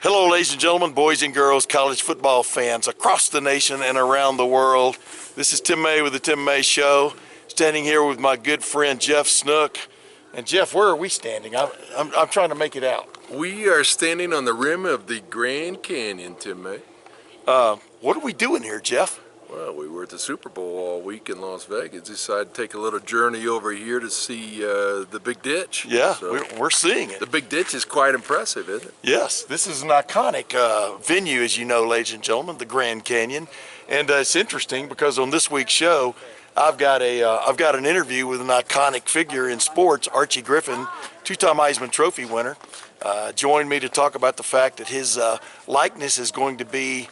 Hello, ladies and gentlemen, boys and girls, college football fans across the nation and around the world. This is Tim May with the Tim May Show, standing here with my good friend Jeff Snook. And Jeff, where are we standing? I'm trying to make it out. We are standing on the rim of the Grand Canyon, Tim May. What are we doing here, Jeff? Well, we were at the Super Bowl all week in Las Vegas. Decided to take a little journey over here to see the Big Ditch. Yeah, so we're seeing it. The Big Ditch is quite impressive, isn't it? Yes, this is an iconic venue, as you know, ladies and gentlemen, the Grand Canyon. And it's interesting because on this week's show, I've got an interview with an iconic figure in sports, Archie Griffin, two-time Heisman Trophy winner, joined me to talk about the fact that his likeness is going to be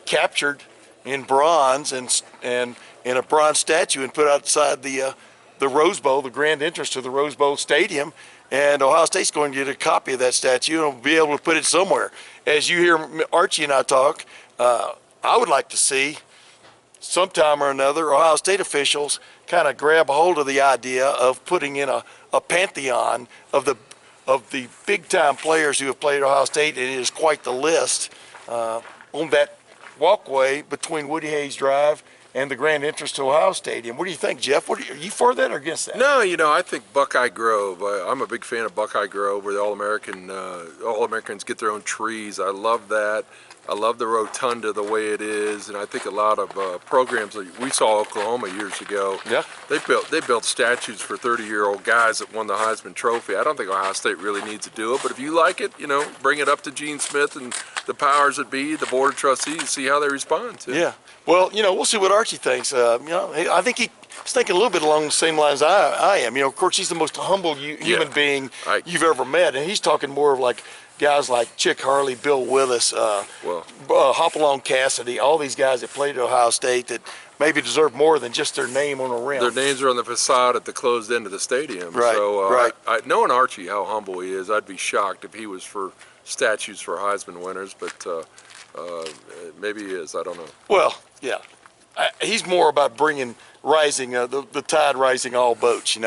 captured in bronze and in a bronze statue and put outside the Rose Bowl, the grand entrance to the Rose Bowl Stadium. And Ohio State's going to get a copy of that statue and will be able to put it somewhere. As you hear Archie and I talk, I would like to see sometime or another Ohio State officials kind of grab a hold of the idea of putting in a pantheon of the big-time players who have played at Ohio State. It is quite the list on that walkway between Woody Hayes Drive and the grand entrance to Ohio Stadium. What do you think, Jeff? Are you for that or against that? No, I think Buckeye Grove. I'm a big fan of Buckeye Grove, where the All-Americans get their own trees. I love that. I love the rotunda the way it is, and I think a lot of programs like we saw Oklahoma years ago. Yeah, they built statues for 30-year-old guys that won the Heisman Trophy. I don't think Ohio State really needs to do it, but if you like it, bring it up to Gene Smith and the powers that be, the board of trustees, see how they respond to it. Yeah, well, we'll see what Archie thinks. I think he's thinking a little bit along the same lines I am. Of course, he's the most humble human being you've ever met, and he's talking more of like guys like Chick Harley, Bill Willis, Hopalong Cassidy, all these guys that played at Ohio State that maybe deserve more than just their name on a rim. Their names are on the facade at the closed end of the stadium. Right, so, right. Knowing Archie, how humble he is, I'd be shocked if he was for statues for Heisman winners, but maybe he is. I don't know. Well, yeah. He's more about rising the tide rising all boats,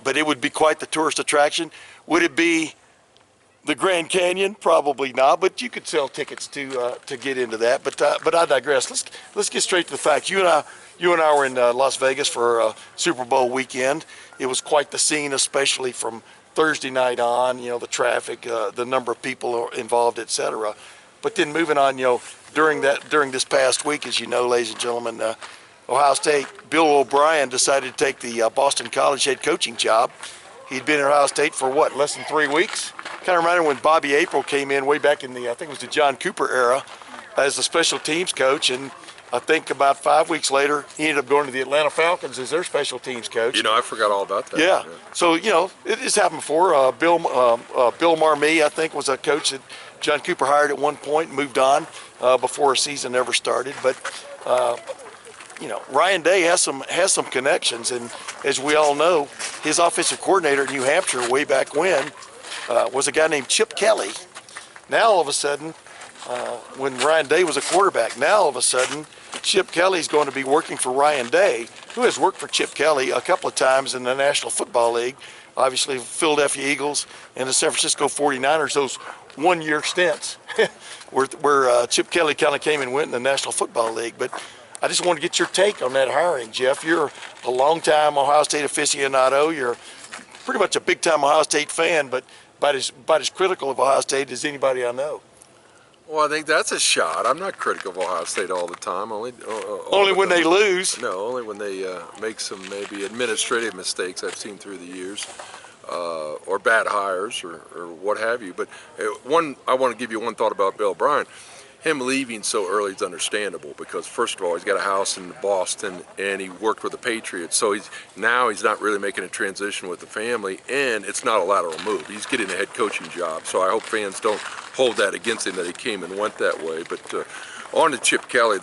but it would be quite the tourist attraction. Would it be the Grand Canyon? Probably not, but you could sell tickets to get into that. But I digress. Let's get straight to the facts. You and I were in Las Vegas for Super Bowl weekend. It was quite the scene, especially from Thursday night on. The traffic, the number of people involved, etc. But then moving on, during this past week, as you know, ladies and gentlemen, Ohio State, Bill O'Brien decided to take the Boston College head coaching job. He'd been at Ohio State for less than 3 weeks. Kind of reminded when Bobby April came in way back in I think it was the John Cooper era, as a special teams coach, and I think about 5 weeks later, he ended up going to the Atlanta Falcons as their special teams coach. I forgot all about that. Yeah. So, it has happened before. Bill Marmee, I think, was a coach that John Cooper hired at one point and moved on before a season ever started. But, Ryan Day has some connections, and as we all know, his offensive coordinator in New Hampshire way back when was a guy named Chip Kelly. Now, all of a sudden, when Ryan Day was a quarterback, now all of a sudden, Chip Kelly's going to be working for Ryan Day, who has worked for Chip Kelly a couple of times in the National Football League, obviously Philadelphia Eagles and the San Francisco 49ers, those one-year stints where Chip Kelly kind of came and went in the National Football League. But I just want to get your take on that hiring, Jeff. You're a long-time Ohio State aficionado. You're pretty much a big-time Ohio State fan, but about as critical of Ohio State as anybody I know. Well, I think that's a shot. I'm not critical of Ohio State all the time. Only when they lose. No, only when they make some maybe administrative mistakes I've seen through the years, or bad hires or what have you. But I want to give you one thought about Bill O'Brien. Him leaving so early is understandable because, first of all, he's got a house in Boston and he worked with the Patriots. So he's not really making a transition with the family, and it's not a lateral move. He's getting a head coaching job. So I hope fans don't hold that against him that he came and went that way. But on to Chip Kelly,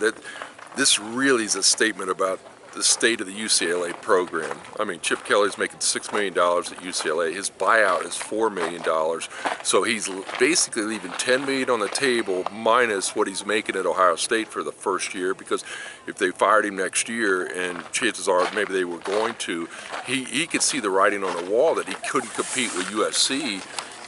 this really is a statement about the state of the UCLA program. I mean, Chip Kelly's making $6 million at UCLA. His buyout is $4 million. So he's basically leaving $10 million on the table minus what he's making at Ohio State for the first year, because if they fired him next year, and chances are maybe they were going to, he could see the writing on the wall that he couldn't compete with USC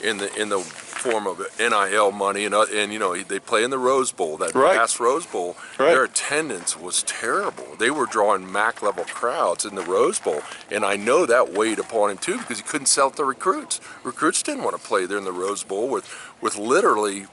in the form of NIL money, and you know, they play in the Rose Bowl, that Right. past Rose Bowl. Right. Their attendance was terrible. They were drawing MAC level crowds in the Rose Bowl, and I know that weighed upon him too, because he couldn't sell it to recruits. Recruits didn't want to play there in the Rose Bowl with literally,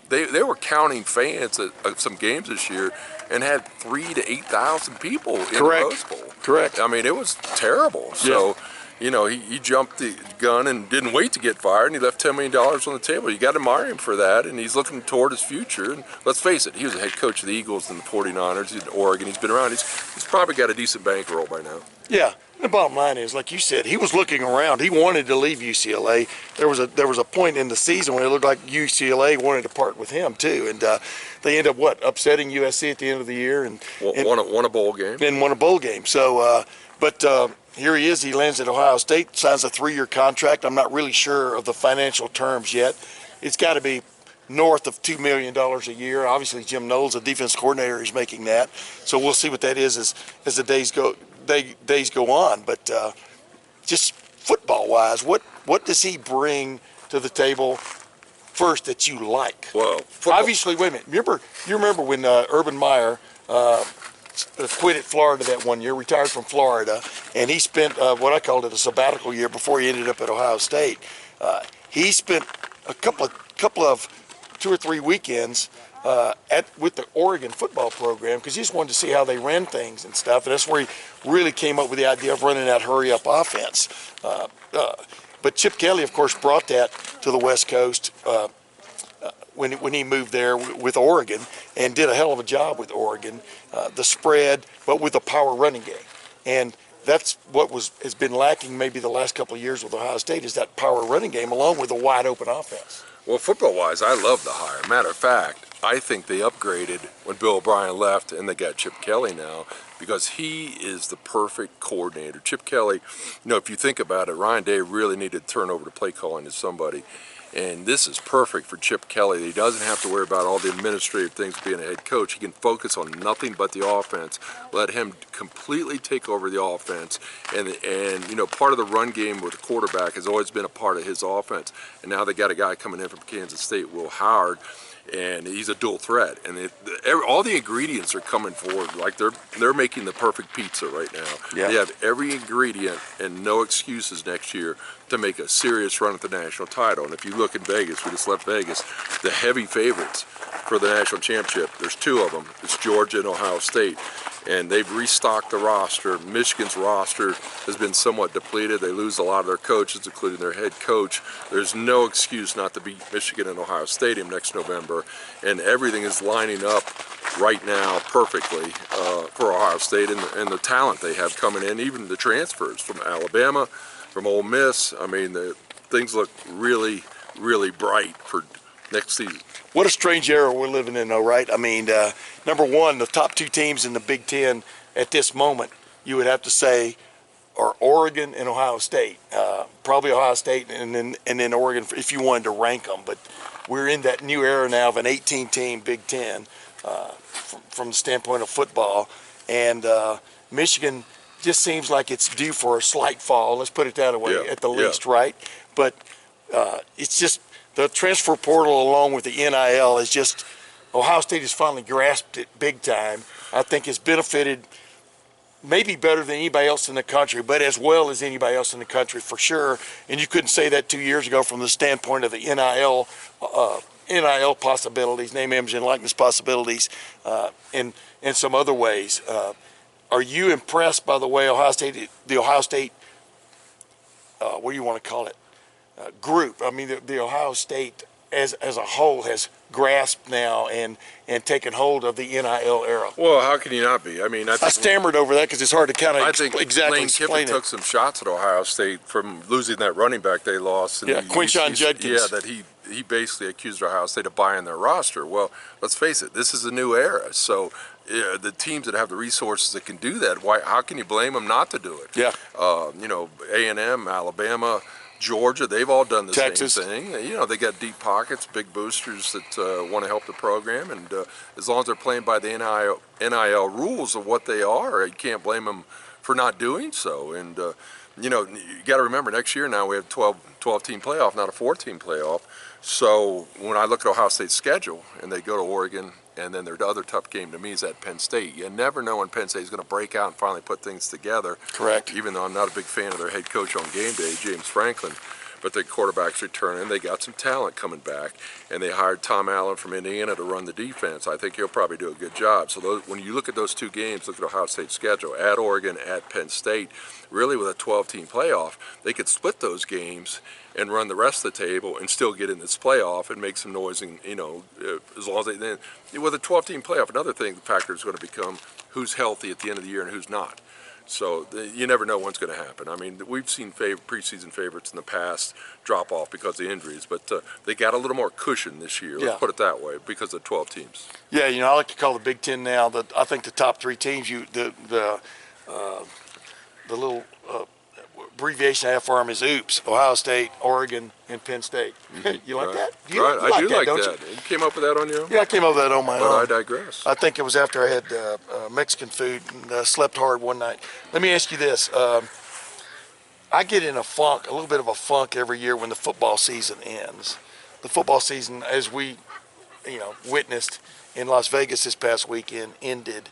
they were counting fans at some games this year and had 3,000 to 8,000 people in the Rose Bowl. Correct. I mean, it was terrible. So, you know, he jumped the gun and didn't wait to get fired, and he left $10 million on the table. You got to admire him for that, and he's looking toward his future. And let's face it, he was a head coach of the Eagles and the 49ers. He's in Oregon. He's been around. He's probably got a decent bankroll by now. Yeah. The bottom line is, like you said, he was looking around. He wanted to leave UCLA. There was a point in the season when it looked like UCLA wanted to part with him too, and they end up upsetting USC at the end of the year and won a bowl game. And won a bowl game. So, here he is. He lands at Ohio State, signs a 3-year contract. I'm not really sure of the financial terms yet. It's got to be north of $2 million a year. Obviously, Jim Knowles, the defense coordinator, is making that. So we'll see what that is as the days go on. But just football-wise, what does he bring to the table first that you like? Well, obviously, wait a minute. You remember when Urban Meyer quit at Florida that one year, retired from Florida, and he spent what I called it a sabbatical year before he ended up at Ohio State. He spent a couple of 2 or 3 weekends with the Oregon football program because he just wanted to see how they ran things and stuff, and that's where he really came up with the idea of running that hurry-up offense. But Chip Kelly, of course, brought that to the West Coast when he moved there with Oregon and did a hell of a job with Oregon. The spread, but with a power running game. And that's what has been lacking maybe the last couple of years with Ohio State is that power running game along with a wide-open offense. Well, football-wise, I love the hire. Matter of fact, I think they upgraded when Bill O'Brien left, and they got Chip Kelly now because he is the perfect coordinator. Chip Kelly, you know, if you think about it, Ryan Day really needed to turn over the play calling to somebody. And this is perfect for Chip Kelly. He doesn't have to worry about all the administrative things of being a head coach. He can focus on nothing but the offense. Let him completely take over the offense. And you know, part of the run game with the quarterback has always been a part of his offense. And now they got a guy coming in from Kansas State, Will Howard, and he's a dual threat. And all the ingredients are coming forward. Like they're making the perfect pizza right now. Yeah. They have every ingredient and no excuses next year to make a serious run at the national title. And if you look in Vegas, we just left Vegas, the heavy favorites for the national championship, there's 2 of them. It's Georgia and Ohio State. And they've restocked the roster. Michigan's roster has been somewhat depleted. They lose a lot of their coaches, including their head coach. There's no excuse not to beat Michigan in Ohio Stadium next November. And everything is lining up right now perfectly for Ohio State and the talent they have coming in, even the transfers from Alabama, from Ole Miss. I mean, things look really, really bright for next season. What a strange era we're living in, though, right? I mean, number one, the top 2 teams in the Big Ten at this moment, you would have to say, are Oregon and Ohio State. Probably Ohio State and then Oregon if you wanted to rank them. But we're in that new era now of an 18-team Big Ten from the standpoint of football. And Michigan just seems like it's due for a slight fall. Let's put it that way, at the least, right? But it's just the transfer portal along with the NIL is just Ohio State has finally grasped it big time. I think it's benefited maybe better than anybody else in the country, but as well as anybody else in the country for sure. And you couldn't say that 2 years ago from the standpoint of the NIL possibilities, name, image, and likeness possibilities, and some other ways. Are you impressed by the way the Ohio State, what do you want to call it, group? I mean, the Ohio State as a whole has grasped now and taken hold of the NIL era. Well, how can you not be? I mean, I stammered over that because it's hard to kind of exactly Lane Kiffin took some shots at Ohio State from losing that running back they lost. And Quinshon Judkins. Yeah, that he basically accused Ohio State of buying their roster. Well, let's face it, this is a new era. So the teams that have the resources that can do that, how can you blame them not to do it? Yeah. You know, A&M, Alabama, Georgia, they've all done the Texas. same thing. You know, they got deep pockets, big boosters that want to help the program, and as long as they're playing by the NIL rules of what they are, you can't blame them for not doing so. And you know, you got to remember next year now we have 12-team playoff, not a 4-team playoff. So when I look at Ohio State's schedule and they go to Oregon, and then their other tough game to me is at Penn State. You never know when Penn State is going to break out and finally put things together. Correct. Even though I'm not a big fan of their head coach on game day, James Franklin. But the quarterback's returning. They got some talent coming back, and they hired Tom Allen from Indiana to run the defense. I think he'll probably do a good job. So when you look at those two games, look at Ohio State's schedule, at Oregon, at Penn State, really with a 12-team playoff, they could split those games and run the rest of the table and still get in this playoff and make some noise. And, you know, as long as they then, with a 12-team playoff, another thing the factor is going to become who's healthy at the end of the year and who's not. So you never know what's going to happen. I mean, we've seen preseason favorites in the past drop off because of injuries, but they got a little more cushion this year. Let's put it that way, because of 12 teams. Yeah, you know, I like to call the Big Ten now that I think the top 3 teams, the little abbreviation I have for them is OOPS: Ohio State, Oregon, and Penn State. You like that? You I do like don't that. You came up with that on your own? Yeah, I came up with that on my own. But I digress. I think it was after I had Mexican food and slept hard one night. Let me ask you this. I get in a little bit of a funk every year when the football season ends. The football season, as we, witnessed in Las Vegas this past weekend, ended.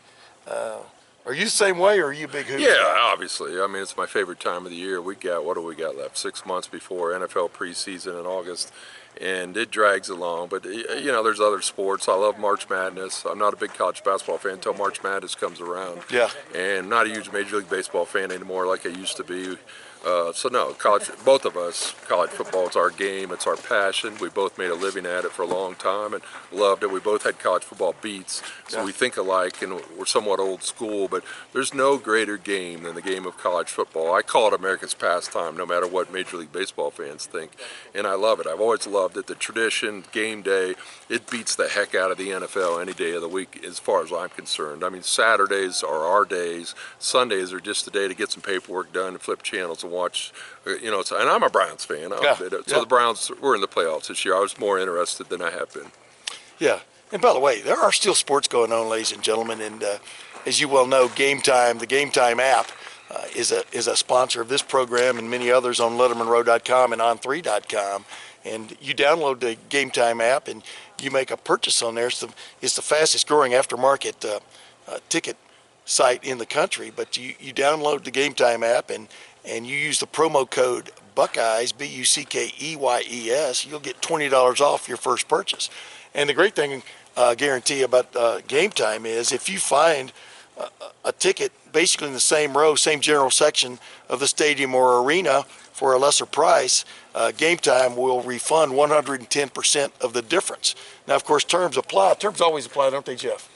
Are you the same way, or are you a big Hoops? Yeah, obviously. I mean, it's my favorite time of the year. What do we got left? 6 months before NFL preseason in August, and it drags along. But, there's other sports. I love March Madness. I'm not a big college basketball fan until March Madness comes around. Yeah. And not a huge Major League Baseball fan anymore like I used to be. So no, both of us, college football is our game, it's our passion. We both made a living at it for a long time and loved it. We both had college football beats, so we think alike, and we're somewhat old school, but there's no greater game than the game of college football. I call it America's pastime, no matter what Major League Baseball fans think, and I love it. I've always loved it. The tradition, game day, it beats the heck out of the NFL any day of the week as far as I'm concerned. I mean, Saturdays are our days. Sundays are just the day to get some paperwork done and flip channels and watch, and I'm a Browns fan. So the Browns were in the playoffs this year. I was more interested than I have been. Yeah, and by the way, there are still sports going on, ladies and gentlemen, and as you well know, GameTime, the GameTime app, is a sponsor of this program and many others on LettermenRow.com and On3.com. And you download the GameTime app and you make a purchase on there. It's the fastest growing aftermarket ticket site in the country. But you download the GameTime app and you use the promo code Buckeyes, Buckeyes, you'll get $20 off your first purchase. And the great thing, guarantee about GameTime is if you find a ticket basically in the same row, same general section of the stadium or arena for a lesser price, GameTime will refund 110% of the difference. Now, of course, terms apply. Terms always apply, don't they, Jeff?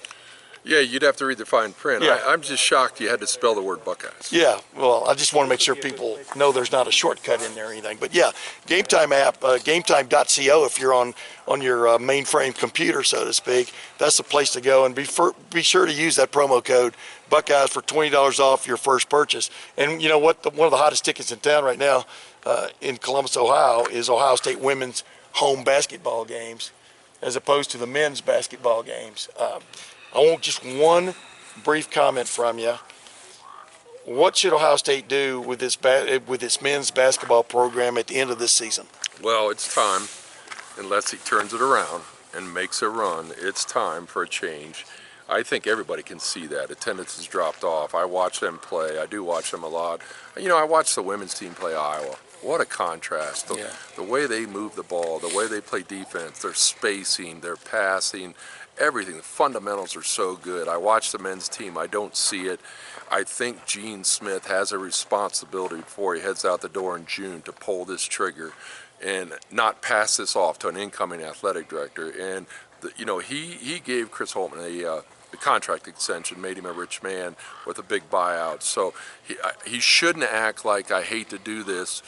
Yeah, you'd have to read the fine print. Yeah. I'm just shocked you had to spell the word Buckeyes. Yeah, well, I just want to make sure people know there's not a shortcut in there or anything. But yeah, GameTime app, GameTime.co, if you're on your mainframe computer, so to speak, that's the place to go. And be sure to use that promo code Buckeyes for $20 off your first purchase. And you know what? One of the hottest tickets in town right now in Columbus, Ohio, is Ohio State women's home basketball games, as opposed to the men's basketball games. I want just one brief comment from you. What should Ohio State do with its men's basketball program at the end of this season? Well, it's time, unless he turns it around and makes a run, it's time for a change. I think everybody can see that. Attendance has dropped off. I watch them play. I do watch them a lot. I watched the women's team play Iowa. What a contrast. The way they move the ball, the way they play defense, their spacing, their passing, everything. The fundamentals are so good. I watch the men's team. I don't see it. I think Gene Smith has a responsibility before he heads out the door in June to pull this trigger and not pass this off to an incoming athletic director. And he gave Chris Holtman a contract extension, made him a rich man with a big buyout. So he shouldn't act like, I hate to do this,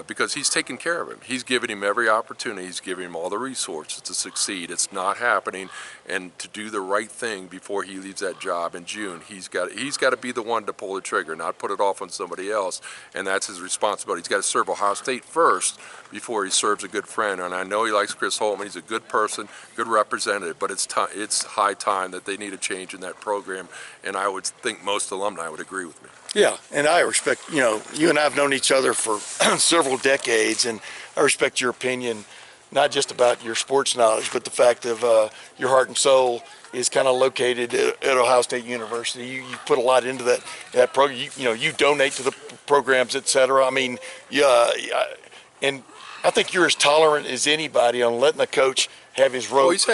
because he's taking care of him. He's giving him every opportunity. He's giving him all the resources to succeed. It's not happening, and to do the right thing before he leaves that job in June, he's got to be the one to pull the trigger, not put it off on somebody else, and that's his responsibility. He's got to serve Ohio State first before he serves a good friend. And I know he likes Chris Holtman. He's a good person, good representative, but it's high time that they need a change in that program, and I would think most alumni would agree with me. Yeah, and I respect, you and I have known each other for several decades, and I respect your opinion, not just about your sports knowledge, but the fact of your heart and soul is kind of located at Ohio State University. You put a lot into that program. You donate to the programs, et cetera. I mean, yeah, and I think you're as tolerant as anybody on letting a coach have his road. Oh, he's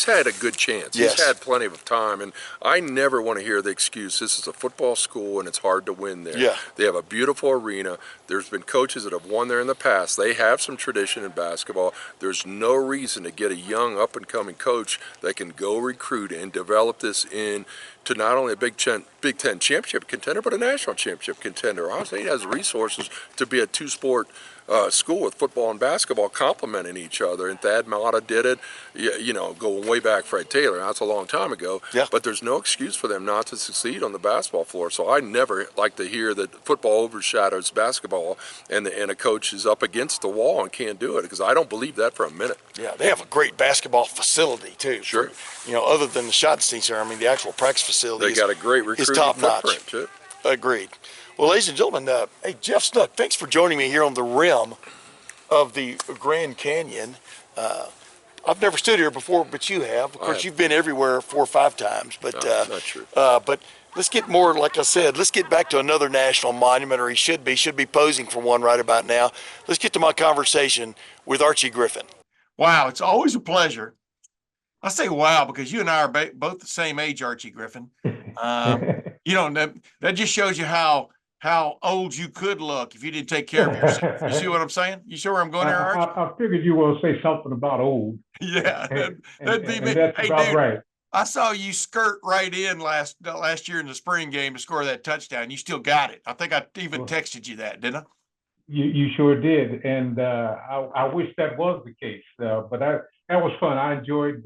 had a good chance. Yes. He's had plenty of time, and I never want to hear the excuse, this is a football school and it's hard to win there. Yeah. They have a beautiful arena. There's been coaches that have won there in the past. They have some tradition in basketball. There's no reason to get a young up-and-coming coach that can go recruit and develop this in to not only a Big Ten championship contender, but a national championship contender. Ohio State has resources to be a two-sport school with football and basketball complementing each other, and Thad Matta did it, going way back Fred Taylor. That's a long time ago, yeah. But there's no excuse for them not to succeed on the basketball floor. So I never like to hear that football overshadows basketball and a coach is up against the wall and can't do it, because I don't believe that for a minute. Yeah, they have a great basketball facility too. Sure. Other than the Schottenstein Center, I mean, the actual practice facility They got a great recruiting footprint too. Agreed. Well, ladies and gentlemen, hey, Jeff Snook, thanks for joining me here on the rim of the Grand Canyon. I've never stood here before, but you have. Of course, you've been everywhere 4 or 5 times. But no, not true. But let's get more, like I said, let's get back to another national monument, or he should be posing for one right about now. Let's get to my conversation with Archie Griffin. Wow, it's always a pleasure. I say wow because you and I are both the same age, Archie Griffin. That just shows you how old you could look if you didn't take care of yourself. You see what I'm saying? You see where I'm going there, Archie? I figured you were going to say something about old. Yeah, that'd be me. That's about dude, right. I saw you skirt right in last year in the spring game to score that touchdown. You still got it. I think I even texted you that, didn't I? You sure did, and I wish that was the case. But that was fun. I enjoyed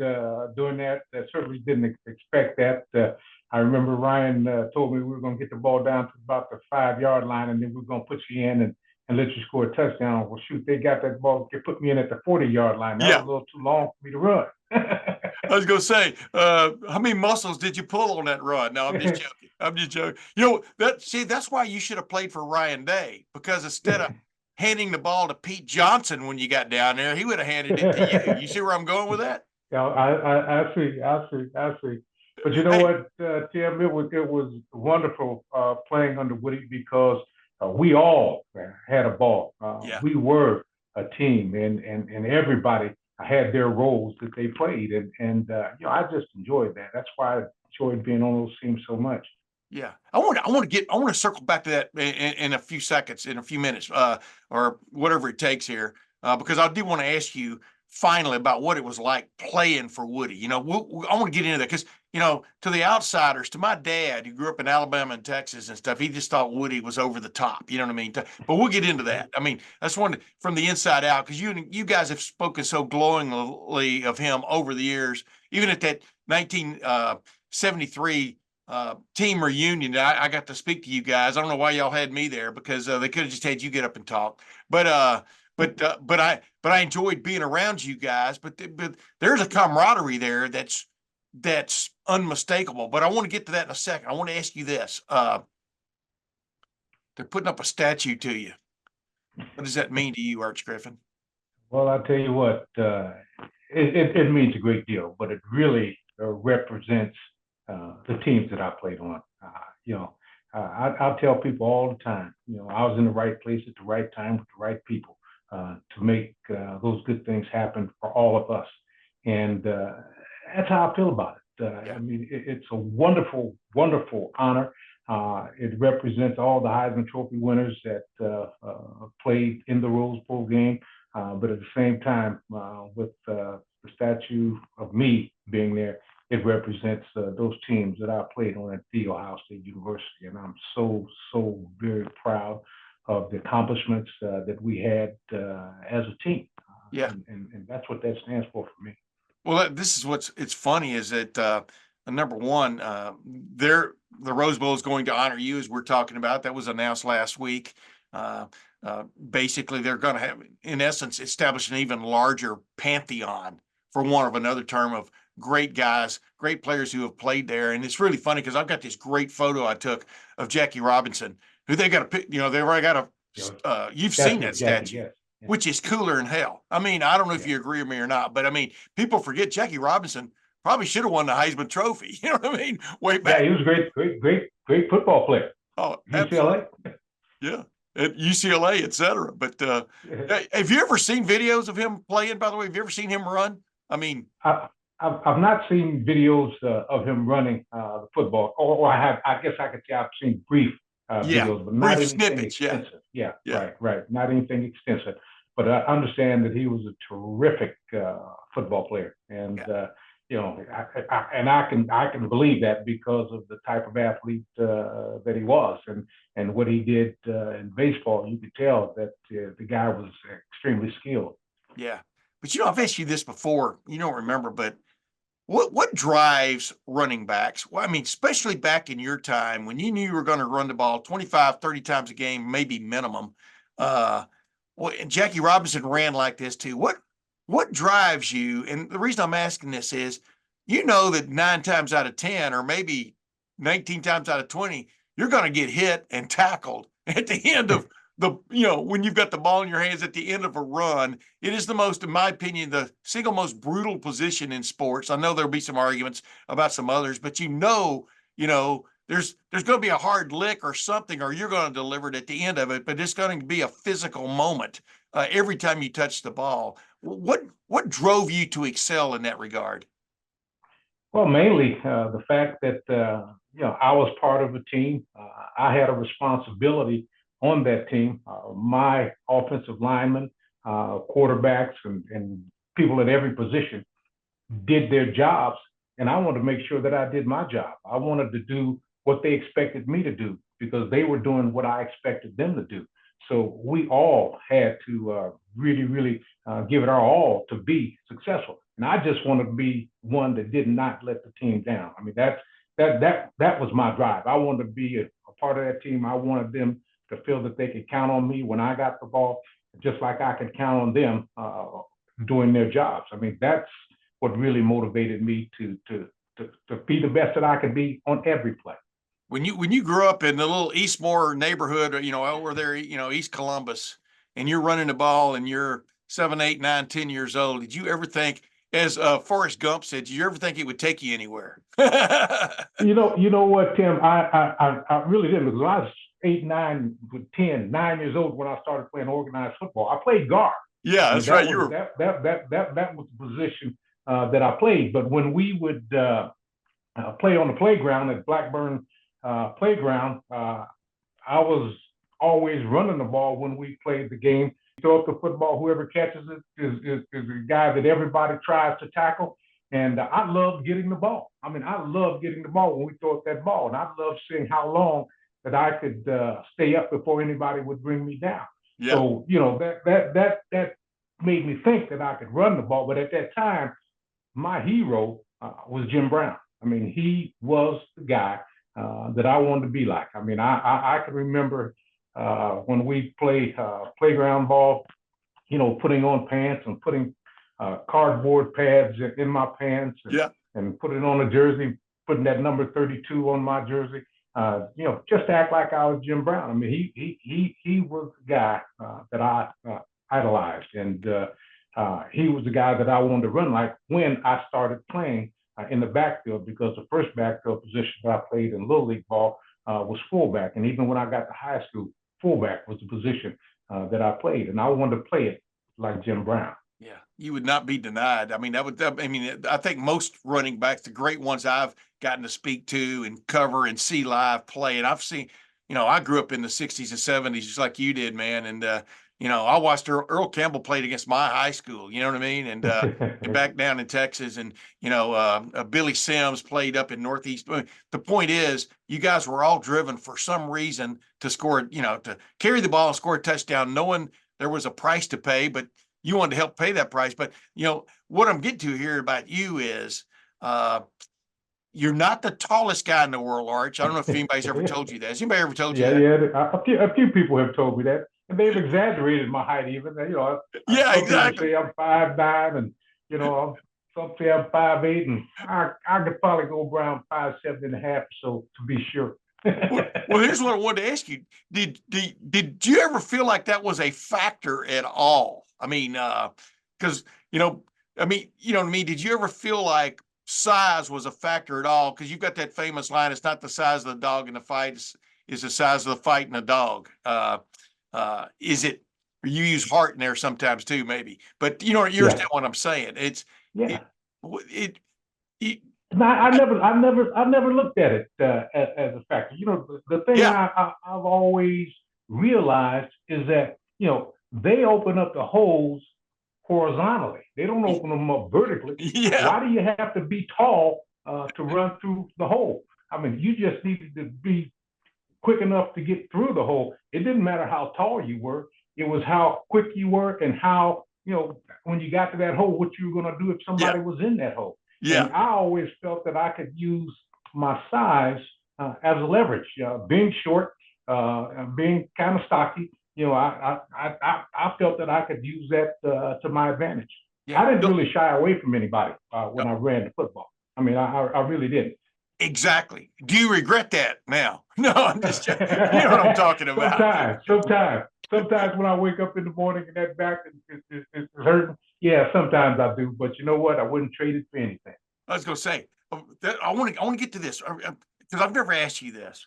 doing that. I certainly didn't expect that. I remember Ryan told me we were going to get the ball down to about the 5-yard line, and then we were going to put you in and let you score a touchdown. Well, shoot, they got that ball. They put me in at the 40-yard line. That was a little too long for me to run. I was going to say, how many muscles did you pull on that run? No, I'm just joking. I'm just joking. That's why you should have played for Ryan Day, because instead of handing the ball to Pete Johnson when you got down there, he would have handed it to you. You see where I'm going with that? Yeah, I see. But you know what, Tim, it was wonderful playing under Woody, because we all had a ball. We were a team, and everybody had their roles that they played, and I just enjoyed that. That's why I enjoyed being on those teams so much. Yeah, I want to circle back to that in a few seconds, in a few minutes, or whatever it takes here, because I do want to ask you finally about what it was like playing for Woody. I want to get into that because, to the outsiders, to my dad, who grew up in Alabama and Texas and stuff, he just thought Woody was over the top. You know what I mean? But we'll get into that. I mean, that's one from the inside out, because you guys have spoken so glowingly of him over the years, even at that 1973 team reunion. I got to speak to you guys. I don't know why y'all had me there, because they could have just had you get up and talk. But I enjoyed being around you guys. But there's a camaraderie there that's unmistakable. But I want to get to that in a second. I want to ask you this: they're putting up a statue to you. What does that mean to you, Archie Griffin? Well, I'll tell you what. It means a great deal, but it really represents the teams that I played on. I'll tell people all the time. I was in the right place at the right time with the right people to make those good things happen for all of us. And that's how I feel about it. I mean, it's a wonderful, wonderful honor. It represents all the Heisman Trophy winners that played in the Rose Bowl game. But at the same time, with the statue of me being there, it represents those teams that I played on at The Ohio State University. And I'm so very proud of the accomplishments that we had as a team. Yeah. And that's what that stands for me. Well, this is it's funny is that number one, the Rose Bowl is going to honor you, as we're talking about. That was announced last week. Basically, they're going to have, in essence, establish an even larger pantheon, for want of another term, of great guys, great players who have played there. And it's really funny because I've got this great photo I took of Jackie Robinson, who they got a, they've already got a, you've seen that statue. Yes. Yeah. Which is cooler than hell. I mean, I don't know if you agree with me or not, but I mean, people forget Jackie Robinson probably should have won the Heisman Trophy. You know what I mean? Way back. Yeah, he was a great football player. Oh, UCLA. Absolutely. Yeah, at UCLA, etc. But have you ever seen videos of him playing? By the way, have you ever seen him run? I mean, I've not seen videos of him running the football, or I have. I guess I could say I've seen brief videos, but not anything snippets. extensive. Yeah, right. Not anything extensive. But I understand that he was a terrific football player, and I can believe that because of the type of athlete that he was, and what he did in baseball. You could tell that the guy was extremely skilled. Yeah, but I've asked you this before. You don't remember, but what drives running backs? Well, I mean, especially back in your time when you knew you were going to run the ball 25, 30 times a game, maybe minimum. Well, and Jackie Robinson ran like this too. What drives you? And the reason I'm asking this is, that 9 times out of 10, or maybe 19 times out of 20, you're going to get hit and tackled at the end of when you've got the ball in your hands at the end of a run. It is the most, in my opinion, the single most brutal position in sports. I know there'll be some arguments about some others, but there's going to be a hard lick or something, or you're going to deliver it at the end of it, but it's going to be a physical moment every time you touch the ball. What drove you to excel in that regard? Well, mainly the fact that I was part of a team. I had a responsibility on that team. My offensive linemen, quarterbacks, and people at every position did their jobs, and I wanted to make sure that I did my job. I wanted to do what they expected me to do because they were doing what I expected them to do. So we all had to really, really give it our all to be successful. And I just wanted to be one that did not let the team down. I mean, that was my drive. I wanted to be a part of that team. I wanted them to feel that they could count on me when I got the ball, just like I could count on them doing their jobs. I mean, that's what really motivated me to be the best that I could be on every play. When you grew up in the little Eastmore neighborhood, over there, East Columbus, and you're running the ball and you're 7, 8, 9, 10 years old, did you ever think, as Forrest Gump said, did you ever think it would take you anywhere? You know what, Tim? I really didn't, because I was 8, 9, 10, 9 years old when I started playing organized football. I played guard. Yeah, that's right. That was the position that I played. But when we would play on the playground at Blackburn Playground, I was always running the ball when we played the game. Throw up the football, whoever catches it is the guy that everybody tries to tackle. And I loved getting the ball. I mean, I loved getting the ball when we throw up that ball. And I loved seeing how long that I could stay up before anybody would bring me down. Yeah. So, that made me think that I could run the ball. But at that time, my hero was Jim Brown. I mean, he was the guy that I wanted to be like. I mean, I can remember when we played playground ball, putting on pants and putting cardboard pads in my pants and putting on a jersey, putting that number 32 on my jersey, just to act like I was Jim Brown. I mean, he was the guy that I idolized, and he was the guy that I wanted to run like when I started playing in the backfield, because the first backfield position that I played in Little League ball was fullback. And even when I got to high school, fullback was the position that I played. And I wanted to play it like Jim Brown. Yeah, you would not be denied. I mean, I think most running backs, the great ones I've gotten to speak to and cover and see live play, and I've seen, I grew up in the 60s and 70s just like you did, man. And, I watched Earl Campbell played against my high school, you know what I mean? And back down in Texas, and Billy Sims played up in Northeast. The point is, you guys were all driven for some reason to score, to carry the ball and score a touchdown, knowing there was a price to pay, but you wanted to help pay that price. But what I'm getting to here about you is, you're not the tallest guy in the world, Arch. I don't know if anybody's ever told you that. Has anybody ever told you that? Yeah. A few people have told me that, and they've exaggerated my height even. Yeah, some exactly. people say I'm 5'9", and some say I'm 5'8", and I could probably go around 5'7.5", so to be sure. Well, here's what I wanted to ask you: Did you ever feel like that was a factor at all? I mean, because I mean, you know what I mean. Did you ever feel like size was a factor at all? Because you've got that famous line: "It's not the size of the dog in the fight; it's the size of the fight in the dog." Is it? You use heart in there sometimes too, maybe. But you understand what I'm saying. Yeah. It No, I never looked at it as a factor. The thing yeah, I've always realized is that they open up the holes horizontally. They don't open them up vertically. yeah, Why do you have to be tall to run through the hole? I mean, you just needed to be quick enough to get through the hole. It didn't matter how tall you were. It was how quick you were, and how, when you got to that hole, what you were going to do if somebody was in that hole. yeah, And I always felt that I could use my size as a leverage. Being short, being kind of stocky, I felt that I could use that to my advantage. yeah. I didn't really shy away from anybody when I ran the football. I mean, I really didn't. Exactly. Do you regret that now? No, I'm just joking. You know what I'm talking about. Sometimes when I wake up in the morning and that back is hurting, yeah, sometimes I do. But you know what? I wouldn't trade it for anything. I was going to say, I want to get to this because I've never asked you this.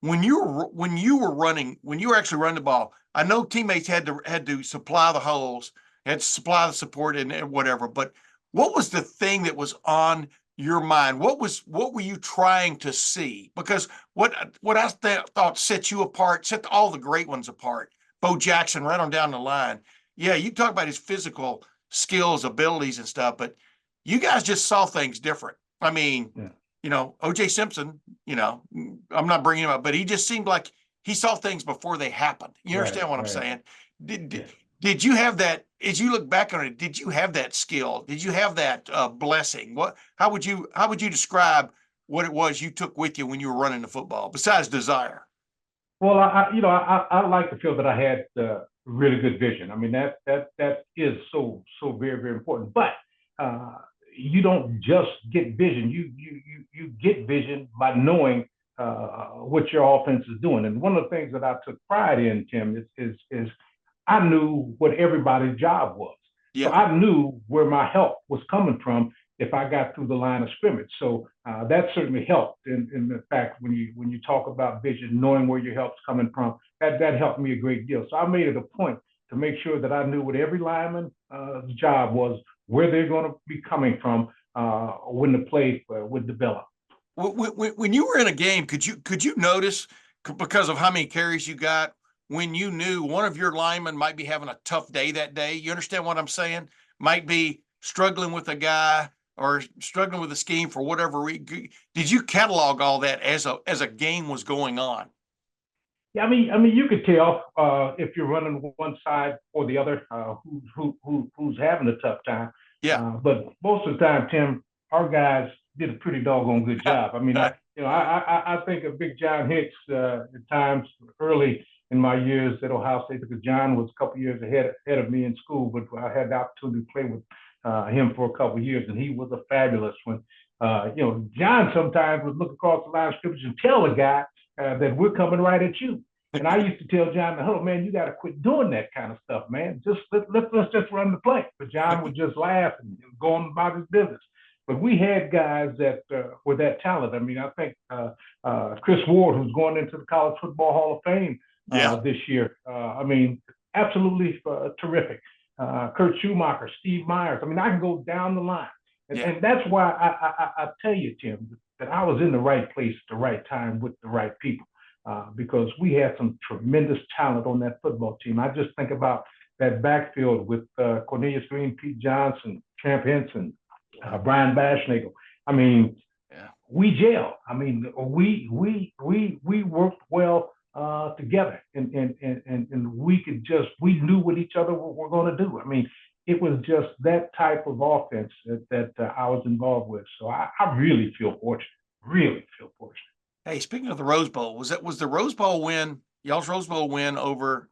When you were actually running the ball, I know teammates had to supply the holes, had to supply the support and whatever. But what was the thing that was on your mind? What were you trying to see? Because what I thought set you apart, set all the great ones apart. Bo Jackson, right on down the line. Yeah, you talk about his physical skills, abilities, and stuff, but you guys just saw things different. I mean, O.J. Simpson, I'm not bringing him up, but he just seemed like he saw things before they happened. You understand what I'm saying? Did you have that, as you look back on it, did you have that skill? Did you have that blessing? How would you describe what it was you took with you when you were running the football, besides desire? Well, I like to feel that I had really good vision. I mean, that is so very, very important. But you don't just get vision. You get vision by knowing what your offense is doing. And one of the things that I took pride in, Tim, is I knew what everybody's job was. Yeah. So I knew where my help was coming from if I got through the line of scrimmage. So that certainly helped in the fact when you talk about vision, knowing where your help's coming from, that helped me a great deal. So I made it a point to make sure that I knew what every lineman's job was, where they're going to be coming from when the play would develop. When you were in a game, could you notice, because of how many carries you got, when you knew one of your linemen might be having a tough day that day? You understand what I'm saying? Might be struggling with a guy or struggling with a scheme for whatever reason. Did you catalog all that as a game was going on? Yeah, I mean, you could tell if you're running one side or the other who's having a tough time. Yeah. But most of the time, Tim, our guys did a pretty doggone good job. I mean, I think of Big John Hicks at times early in my years at Ohio State, because John was a couple years ahead of me in school, but I had the opportunity to play with him for a couple of years, and he was a fabulous one. John sometimes would look across the line of scrimmage and tell a guy that we're coming right at you. And I used to tell John, "Oh man, you got to quit doing that kind of stuff, man. Just let's just run the play." But John would just laugh and go on about his business. But we had guys that were that talented. I mean, I think Chris Ward, who's going into the College Football Hall of Fame this year. I mean, absolutely terrific. Kurt Schumacher, Steve Myers. I mean, I can go down the line. And that's why I tell you, Tim, that I was in the right place at the right time with the right people. because we had some tremendous talent on that football team. I just think about that backfield with Cornelius Green, Pete Johnson, Champ Henson, Brian Bashnagel. I mean, we gel. I mean, we worked well together, and we knew what each other were going to do. I mean, it was just that type of offense that I was involved with. So I really feel fortunate. Really feel fortunate. Hey, speaking of the Rose Bowl, was the Rose Bowl win, y'all's Rose Bowl win over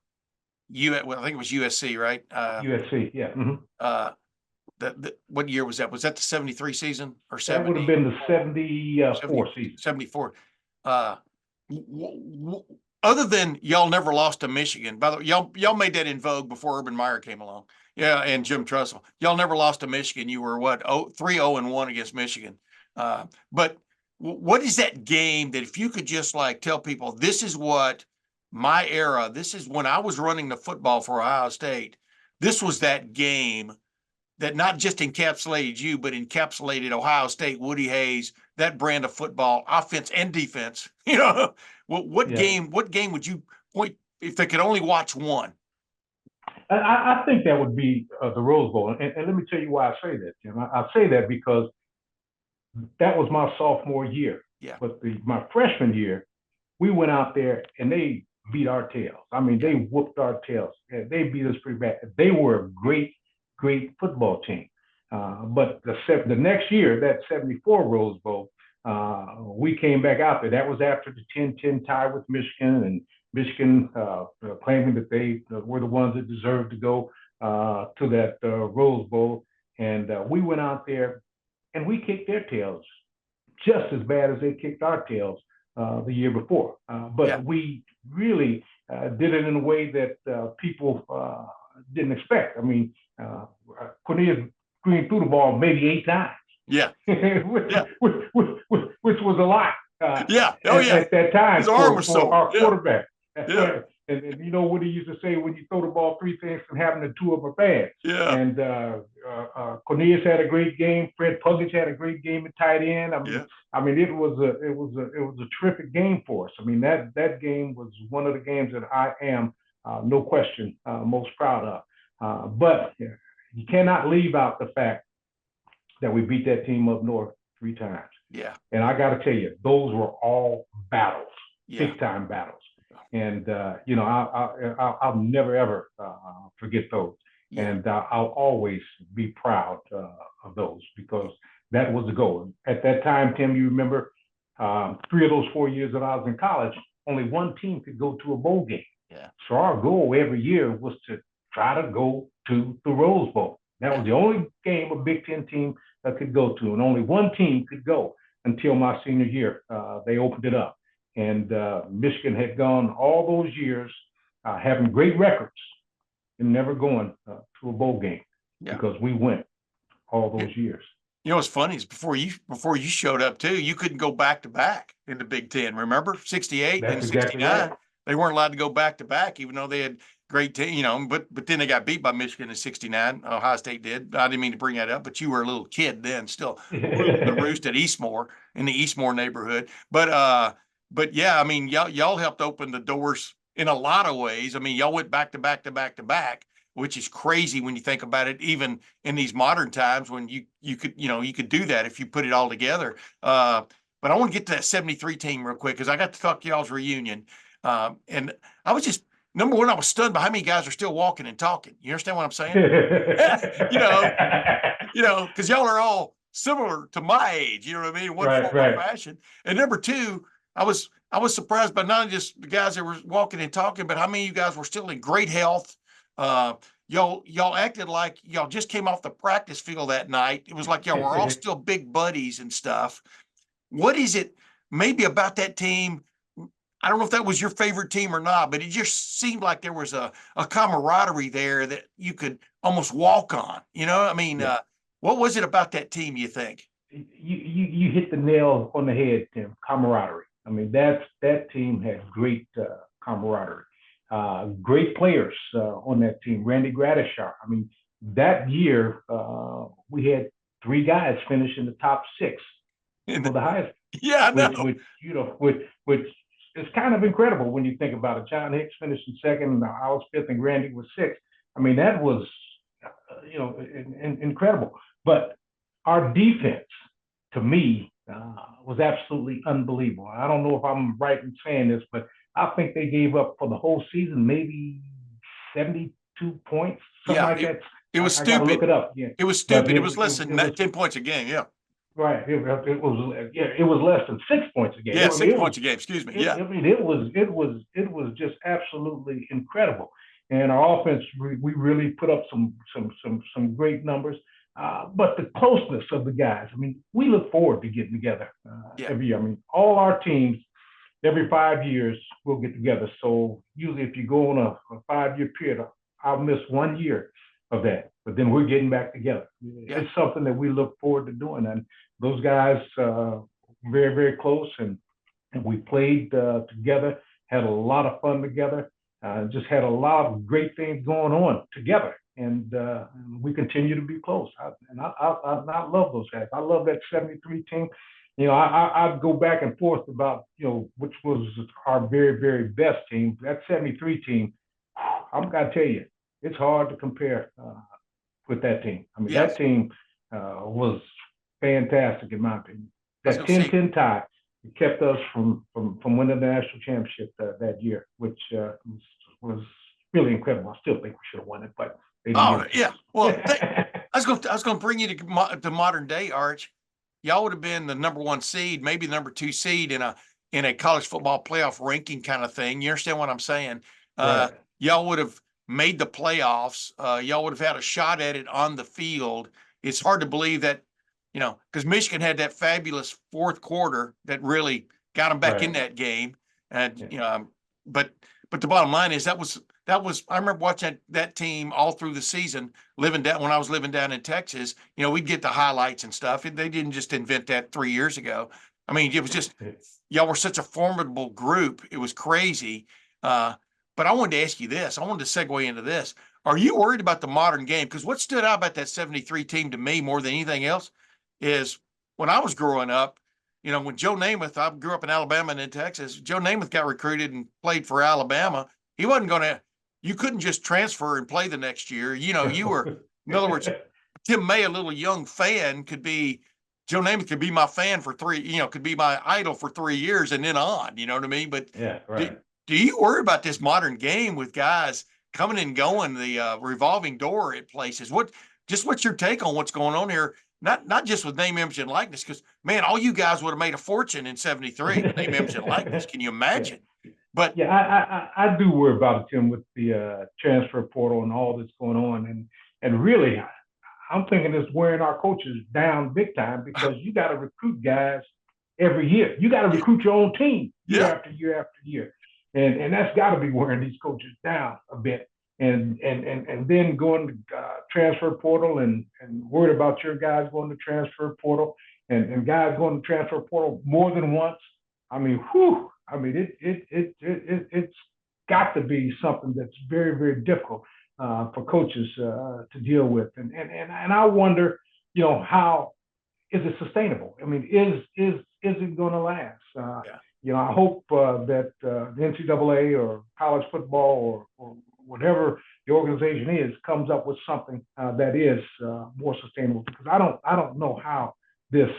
well, I think it was USC, right? USC, yeah. Mm-hmm. What year was that? Was that the 73 season or 70? That would have been the 74 season. 74. Other than y'all never lost to Michigan, by the way, y'all made that in vogue before Urban Meyer came along. Yeah, and Jim Trussell. Y'all never lost to Michigan. You were what? 3-0-1 against Michigan. But what is that game that if you could just like tell people, this is what my era, this is when I was running the football for Ohio State. This was that game that not just encapsulated you, but encapsulated Ohio State, Woody Hayes, that brand of football, offense and defense. You know, what game would you point if they could only watch one? I think that would be the Rose Bowl. And let me tell you why I say that, Jim. I say that because that was my sophomore year. Yeah. But my freshman year, we went out there and they beat our tails. I mean, they whooped our tails. They beat us pretty bad. They were a great football team. But the next year, that 74 Rose Bowl, we came back out there. That was after the 10-10 tie with Michigan, and Michigan claiming that they were the ones that deserved to go to that Rose Bowl. And we went out there and we kicked their tails just as bad as they kicked our tails the year before. But we really did it in a way that people didn't expect. I mean, Cornelius Green threw the ball maybe 8 times. Yeah. which was a lot. At that time, his arm was for our quarterback. Yeah. And you know what he used to say, when you throw the ball 3 things can happen and 2 of them are bad. Yeah. And Cornelius had a great game. Fred Puggich had a great game at tight end. I mean, it was a terrific game for us. I mean, that game was one of the games that I am no question most proud of. But you cannot leave out the fact that we beat that team up north 3 times. Yeah. And I got to tell you, those were all battles, big time battles. And you know, I'll never ever forget those. Yeah. And I'll always be proud of those, because that was the goal. At that time, Tim, you remember 3 of those 4 years that I was in college, only one team could go to a bowl game. Yeah. So our goal every year was to try to go to the Rose Bowl. That was the only game a Big Ten team could go to, and only one team could go until my senior year. They opened it up, and Michigan had gone all those years having great records and never going to a bowl game because we went all those years. You know what's funny is before you showed up too, you couldn't go back to back in the Big Ten. Remember, 68 and 69, right. They weren't allowed to go back to back, even though they had great team, you know. But then they got beat by Michigan in 69. Ohio State did. I didn't mean to bring that up, but you were a little kid then, still the roost at Eastmore, in the Eastmore neighborhood. But yeah, I mean, y'all helped open the doors in a lot of ways. I mean, y'all went back to back to back to back, which is crazy when you think about it, even in these modern times when you could do that if you put it all together. But I want to get to that 73 team real quick, because I got to talk to y'all's reunion. And I was just, number one, I was stunned by how many guys are still walking and talking. You understand what I'm saying? you know, because y'all are all similar to my age, you know what I mean? One form or fashion. And number two, I was surprised by not just the guys that were walking and talking, but how many of you guys were still in great health. Y'all acted like y'all just came off the practice field that night. It was like y'all were all still big buddies and stuff. What is it maybe about that team? I don't know if that was your favorite team or not, but it just seemed like there was a camaraderie there that you could almost walk on. You know, I mean, what was it about that team, you think? You hit the nail on the head, Tim. Camaraderie. I mean, that team had great camaraderie. Great players on that team. Randy Gradishar. I mean, that year we had 3 guys finish in the top 6 for the Heisman. Yeah, I know. Which it's kind of incredible when you think about it. John Hicks finished in second, and I was fifth, and Grandy was sixth. I mean, that was, incredible. But our defense, to me, was absolutely unbelievable. I don't know if I'm right in saying this, but I think they gave up for the whole season maybe 72 points, something like that. It was stupid. I gotta look it up. Yeah. It was stupid. It was less than 10 points a game. Yeah. Right. It was less than 6 points a game. Yeah, 6 points a game. Excuse me. Yeah. It was just absolutely incredible. And our offense, we really put up some great numbers. But the closeness of the guys, I mean, we look forward to getting together every year. I mean, all our teams, every 5 years, we'll get together. So usually if you go on a 5-year period, I'll miss 1 year of that. But then we're getting back together. Yeah. It's something that we look forward to doing. And those guys, very, very close. And we played together, had a lot of fun together, just had a lot of great things going on together. And we continue to be close. I love those guys. I love that 73 team. I'd go back and forth about, which was our very, very best team. That 73 team, I'm going to tell you, it's hard to compare with that team. I mean, that team was fantastic in my opinion. That 10-10 tie kept us from winning the national championship that year, which was really incredible. I still think we should have won it, but yeah. Well, I was going to bring you to modern day, Arch. Y'all would have been the number 1 seed, maybe the number 2 seed in a college football playoff ranking kind of thing. You understand what I'm saying? Right. Y'all would have made the playoffs. Y'all would have had a shot at it on the field. It's hard to believe that, because Michigan had that fabulous fourth quarter that really got them back in that game. And, but the bottom line is that was, I remember watching that team all through the season, when I was living down in Texas. We'd get the highlights and stuff. They didn't just invent that 3 years ago. I mean, it was just, y'all were such a formidable group. It was crazy. But I wanted to ask you this. I wanted to segue into this. Are you worried about the modern game? Because what stood out about that 73 team to me more than anything else is when I was growing up, when Joe Namath, I grew up in Alabama and in Texas, Joe Namath got recruited and played for Alabama. He wasn't going to, you couldn't just transfer and play the next year. You were, in other words, Tim May, a little young fan, Joe Namath could be my fan for could be my idol for 3 years and then on, you know what I mean? But yeah, right. Do you worry about this modern game with guys coming and going, the revolving door at places? What's your take on what's going on here? Not just with name, image, and likeness, because, man, all you guys would have made a fortune in 73, name, image, and likeness. Can you imagine? But yeah, I do worry about it, Tim, with the transfer portal and all that's going on. And really, I'm thinking it's wearing our coaches down big time, because you got to recruit guys every year. You got to recruit your own team year after year after year. And that's got to be wearing these coaches down a bit. And then going to transfer portal and worried about your guys going to transfer portal and guys going to transfer portal more than once. I mean, it's got to be something that's very, very difficult for coaches to deal with. And I wonder, how is it sustainable? I mean, is it going to last? I hope that the NCAA or college football or whatever the organization is comes up with something that is more sustainable, because I don't know how this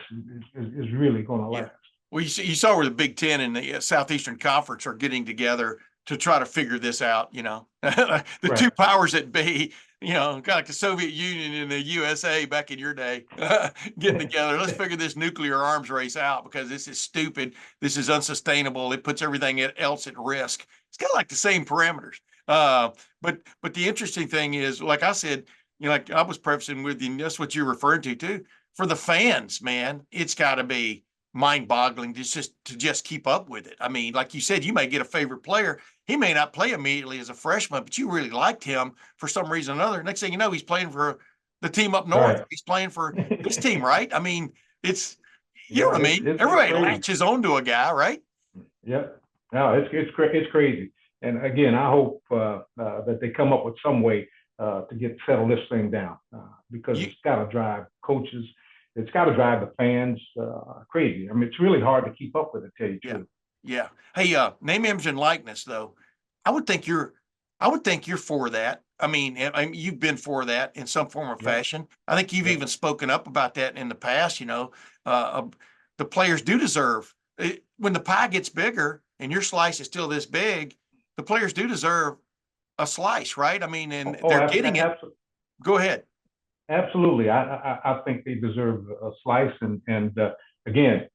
is really going to last. Well, you saw where the Big Ten and the Southeastern Conference are getting together to try to figure this out. The two powers that be, kind of like the Soviet Union and the USA back in your day, getting together. Let's figure this nuclear arms race out, because this is stupid. This is unsustainable. It puts everything else at risk. It's kind of like the same parameters. But the interesting thing is, like I said, like I was prefacing with you, that's what you're referring to too. For the fans, man, it's got to be mind-boggling to just keep up with it. I mean, like you said, you may get a favorite player. He may not play immediately as a freshman, but you really liked him for some reason or another. Next thing you know, he's playing for the team up north. Right. He's playing for this team, right? I mean, it's what I mean. Everybody latches onto a guy, right? Yep. No, it's crazy. And again, I hope that they come up with some way to settle this thing down, because it's got to drive coaches. It's got to drive the fans crazy. I mean, it's really hard to keep up with it, to tell you the truth. Yeah. Hey, name, image, and likeness, though. I would think you're, I would think you're for that. I mean, you've been for that in some form or Yep, fashion. I think you've yep. even spoken up about that in the past. The players do deserve it, when the pie gets bigger and your slice is still this big. The players do deserve a slice, right? I mean, and Oh, they're getting it. Go ahead. absolutely. I think they deserve a slice. And again,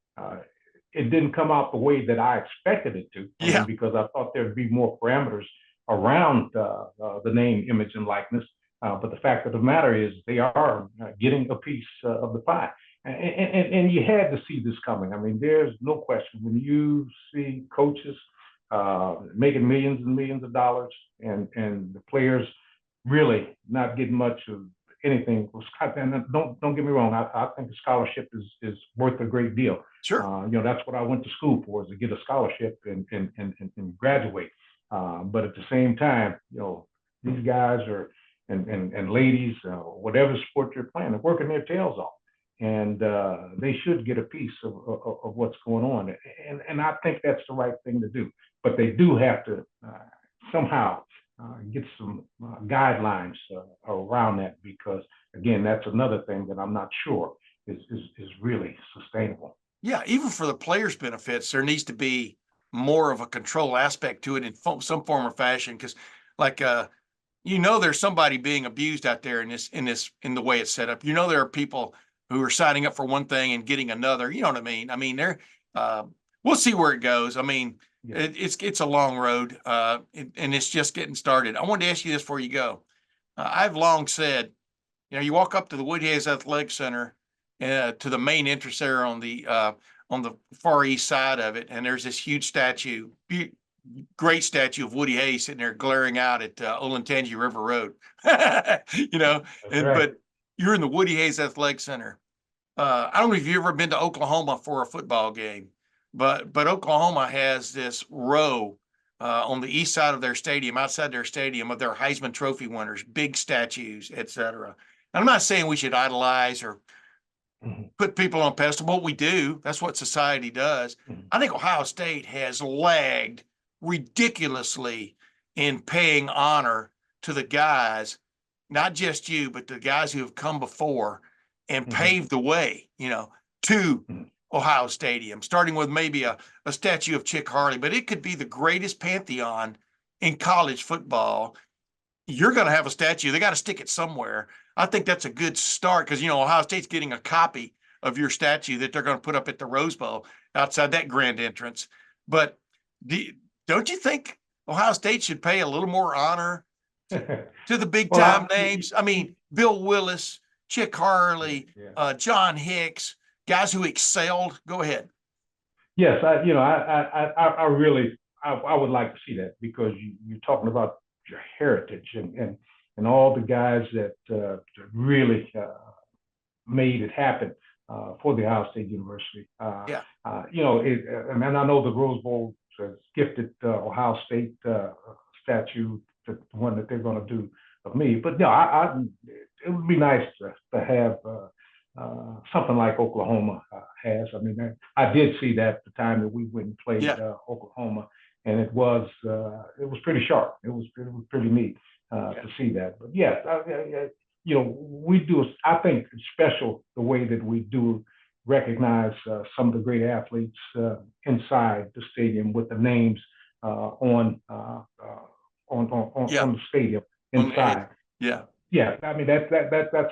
it didn't come out the way that I expected it to. I mean, Yeah, because I thought there'd be more parameters around the name, image, and likeness. But the fact of the matter is, they are getting a piece of the pie. And you had to see this coming. I mean, there's no question. When you see coaches making millions and millions of dollars, and the players really not getting much of anything. And don't get me wrong. I think a scholarship is worth a great deal. sure. That's what I went to school for, is to get a scholarship and graduate. But at the same time, these guys are and ladies, whatever sport you're playing, they're working their tails off, and they should get a piece of what's going on. And I think that's the right thing to do. But they do have to somehow get some guidelines around that, because again, that's another thing that I'm not sure is really sustainable. Yeah, even for the players' benefits, there needs to be more of a control aspect to it in some form or fashion. Because, like, there's somebody being abused out there in the way it's set up. There are people who are signing up for one thing and getting another. You know what I mean? I mean, uh, we'll see where it goes. I mean, Yeah. it's a long road, and it's just getting started. I wanted to ask you this before you go. I've long said, you walk up to the Woody Hayes Athletic Center, to the main entrance there on the far east side of it, and there's this huge statue, great statue of Woody Hayes sitting there glaring out at Olentangy River Road. you know, That's right. but you're in the Woody Hayes Athletic Center. I don't know if you've ever been to Oklahoma for a football game, but Oklahoma has this row on the east side of their stadium, outside their stadium, of their Heisman Trophy winners, big statues, etc. I'm not saying we should idolize or Mhm, put people on pedestal, but we do. That's what society does. mhm, I think Ohio State has lagged ridiculously in paying honor to the guys, not just you, but the guys who have come before and mhm, paved the way, to mhm. Ohio Stadium, starting with maybe a statue of Chick Harley, but it could be the greatest pantheon in college football. You're going to have a statue. They got to stick it somewhere. I think that's a good start because, Ohio State's getting a copy of your statue that they're going to put up at the Rose Bowl outside that grand entrance. But do, don't you think Ohio State should pay a little more honor to the big Well, time names? I mean, Bill Willis, Chick Harley, yeah. John Hicks, guys who excelled. Go ahead. Yes, I really, I would like to see that, because you're talking about your heritage, and all the guys that really made it happen for the Ohio State University. Yeah. And I know the Rose Bowl has gifted Ohio State statue, the one that they're going to do of me. But no, it would be nice to have something like Oklahoma has. I mean, I did see that the time that we went and played Yeah. Oklahoma, and it was pretty sharp. It was pretty neat Yeah. to see that. But yes, we do. I think it's special the way that we do recognize some of the great athletes inside the stadium with the names Yeah. on the stadium On the edge. inside. Yeah. Yeah, I mean that's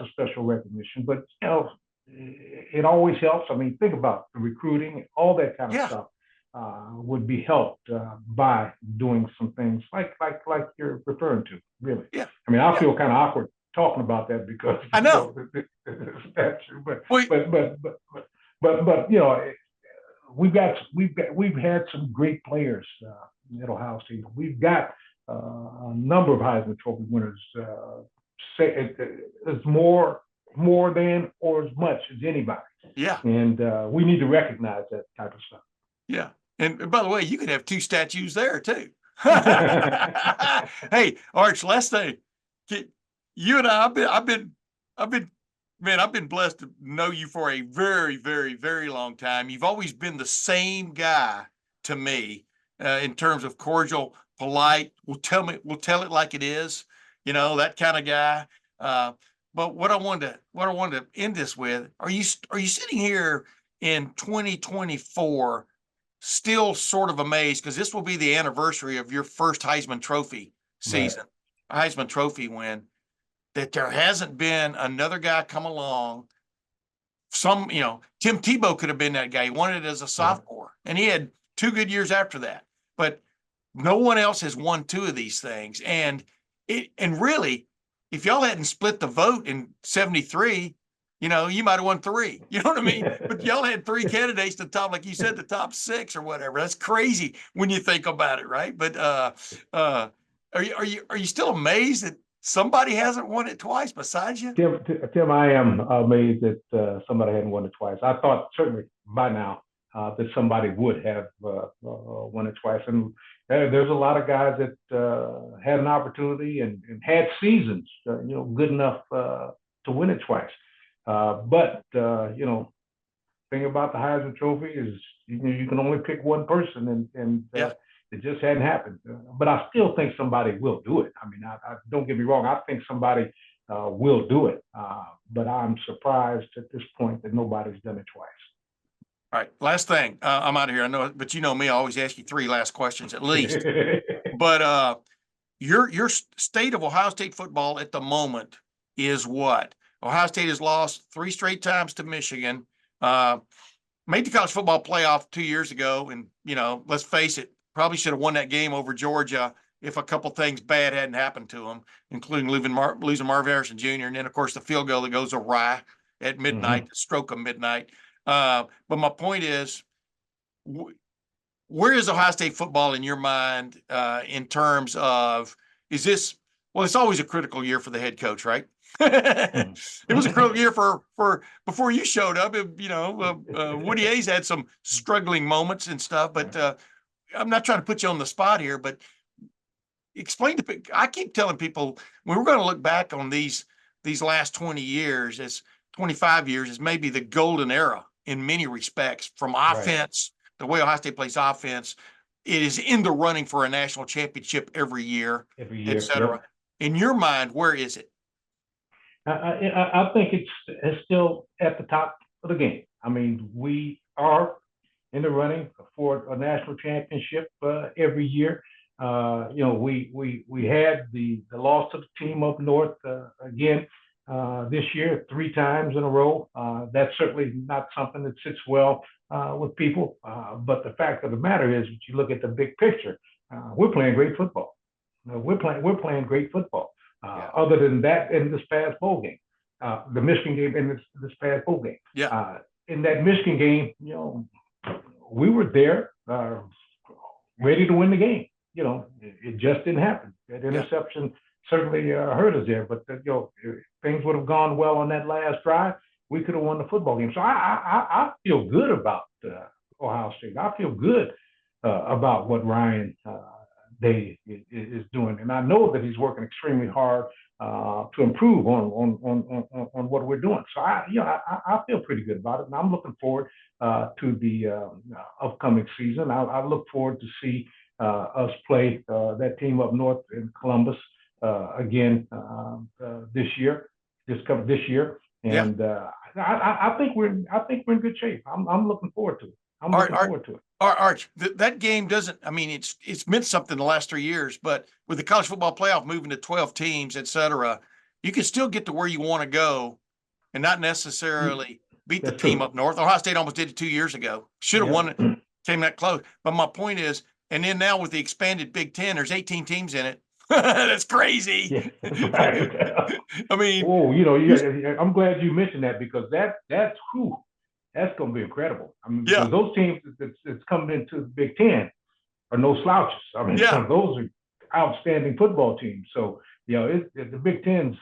a special recognition. But it always helps. I mean, think about the recruiting, all that kind of Yeah. stuff would be helped by doing some things like you're referring to. Really, Yeah. I mean, I Yeah. feel kind of awkward talking about that, because I know. the statue. But Well, we've had some great players at Ohio State. We've got a number of Heisman Trophy winners. Say it's more than or as much as anybody, yeah. and we need to recognize that type of stuff. Yeah. And by the way, you could have two statues there too. Yeah, Hey, Arch, last thing, you and I've been blessed to know you for a very, very, very long time. You've always been the same guy to me in terms of cordial, polite. We'll tell it like it is, that kind of guy. But what I wanted to end this with, are you sitting here in 2024 still sort of amazed, because this will be the anniversary of your first Heisman Trophy season, Heisman Trophy win, that there hasn't been another guy come along. Tim Tebow could have been that guy. He won it as a sophomore, and he had 2 good years after that. But no one else has won 2 of these things. And really, if y'all hadn't split the vote in 73, you might have won 3. You know what I mean? But y'all had 3 candidates to the top, like you said, the top 6 or whatever. That's crazy when you think about it, right? But are you still amazed that somebody hasn't won it twice besides you? Tim, I am amazed that somebody hadn't won it twice. I thought certainly by now that somebody would have won it twice. And there's a lot of guys that had an opportunity and had seasons, good enough to win it twice. But thing about the Heisman Trophy is you can only pick one person, and it just hadn't happened. But I still think somebody will do it. I mean, I don't get me wrong. I think somebody will do it. But I'm surprised at this point that nobody's done it twice. All right, last thing. I'm out of here. I know, but you know me. I always ask you 3 last questions at least. But your state of Ohio State football at the moment is what? Ohio State has lost 3 straight times to Michigan. Made the college football playoff 2 years ago, and let's face it, probably should have won that game over Georgia if a couple things bad hadn't happened to them, including losing Marvin Harrison Jr. and then of course the field goal that goes awry at midnight, the stroke of midnight. But my point is, where is Ohio State football in your mind in terms of, is this, well, it's always a critical year for the head coach, right? It was a critical year for before you showed up. Woody Hayes had some struggling moments and stuff, but I'm not trying to put you on the spot here, but explain to, I keep telling people when we're going to look back on these last 20 years, as 25 years, as maybe the golden era in many respects, from offense, the way Ohio State plays offense. It is in the running for a national championship every year, et cetera. Yep. In your mind, where is it? I think it's still at the top of the game. I mean, we are in the running for a national championship every year. We had the loss to the team up north again this year 3 times in a row. That's certainly not something that sits well with people. But the fact of the matter is, if you look at the big picture, we're playing great football. We're playing great football. Other than that, in this past bowl game, the Michigan game, in this past bowl game, in that Michigan game, we were there, ready to win the game. It just didn't happen. That interception certainly hurt us there. But if things would have gone well on that last drive, we could have won the football game. So I feel good about Ohio State. I feel good about what Ryan Day is doing, and I know that he's working extremely hard to improve on what we're doing. So I feel pretty good about it, and I'm looking forward to the upcoming season. I look forward to see us play that team up north in Columbus again this year, and I think we're in good shape. I'm looking forward to it. I'm looking forward to it. Arch, that game doesn't, I mean, it's meant something the last 3 years, but with the college football playoff moving to 12 teams, et cetera, you can still get to where you want to go and not necessarily beat the team up north. Ohio State almost did it 2 years ago. Should have won it, came that close. But my point is, and then now with the expanded Big Ten, there's 18 teams in it. That's crazy. Yeah. I mean, I'm glad you mentioned that, because that's going to be incredible. I mean, because those teams that's coming into the Big Ten are no slouches. I mean, those are outstanding football teams. So, the Big Ten's,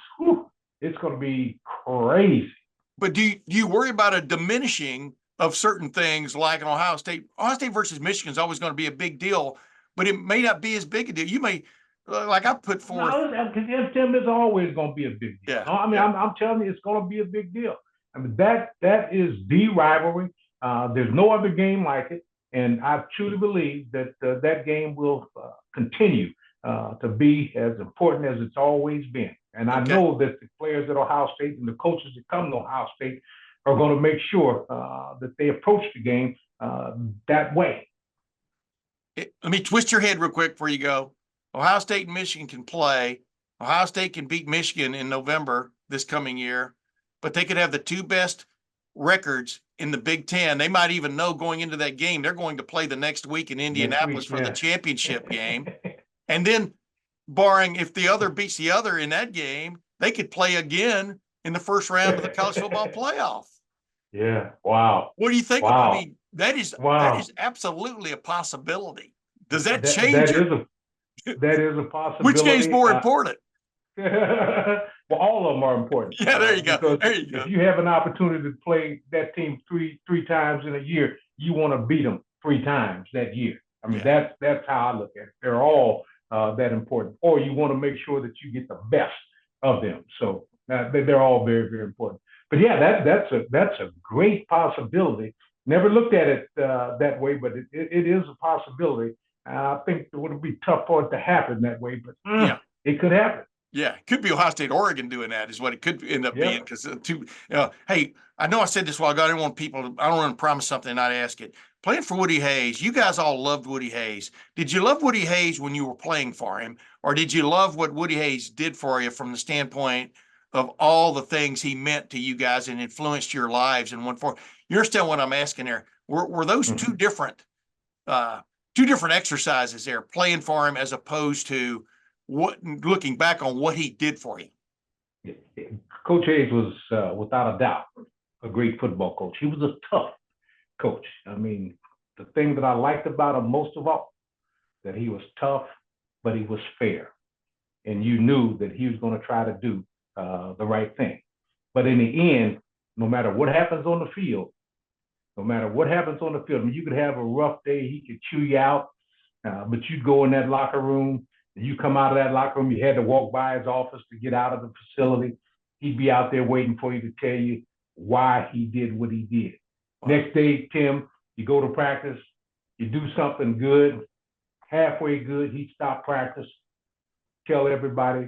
it's going to be crazy. But do you worry about a diminishing of certain things like an Ohio State? Ohio State versus Michigan is always going to be a big deal, but it may not be as big a deal. You may, like I put forth. No, Tim, is always going to be a big deal. I mean, I'm telling you, it's going to be a big deal. I mean, that is the rivalry. There's no other game like it. And I truly believe that that game will continue to be as important as it's always been. And I know that the players at Ohio State and the coaches that come to Ohio State are going to make sure that they approach the game that way. Let me twist your head real quick before you go. Ohio State and Michigan can play. Ohio State can beat Michigan in November this coming year, but they could have the two best records in the Big Ten. They might even know going into that game they're going to play the next week in Indianapolis for the championship game. And then, barring if the other beats the other in that game, they could play again in the first round of the college football playoff. Yeah. Wow. What do you think? Wow. I mean, that is absolutely a possibility. Does that change? That is a possibility. Which game's more important? Well, all of them are important. Yeah, there you go. There you go. If you have an opportunity to play that team three times in a year, you want to beat them 3 times that year. I mean, that's how I look at it. They're all that important. Or you want to make sure that you get the best of them. So they're all very, very important. But yeah, that's a great possibility. Never looked at it that way, but it is a possibility. I think it would be tough for it to happen that way, but it could happen. Yeah, it could be Ohio State, Oregon doing that is what it could end up being. Because hey, I know I said this a while ago. I don't want to promise something and not ask it. Playing for Woody Hayes, you guys all loved Woody Hayes. Did you love Woody Hayes when you were playing for him, or did you love what Woody Hayes did for you from the standpoint of all the things he meant to you guys and influenced your lives in one form? You understand what I'm asking there? Were those two different exercises there, playing for him as opposed to looking back on what he did for you? Coach Hayes was, without a doubt, a great football coach. He was a tough coach. I mean, the thing that I liked about him most of all, that he was tough, but he was fair. And you knew that he was going to try to do the right thing. But in the end, no matter what happens on the field, I mean, you could have a rough day, he could chew you out, but you'd go in that locker room, and you come out of that locker room, you had to walk by his office to get out of the facility. He'd be out there waiting for you to tell you why he did what he did. Wow. Next day, Tim, you go to practice, you do something good, halfway good, he'd stop practice, tell everybody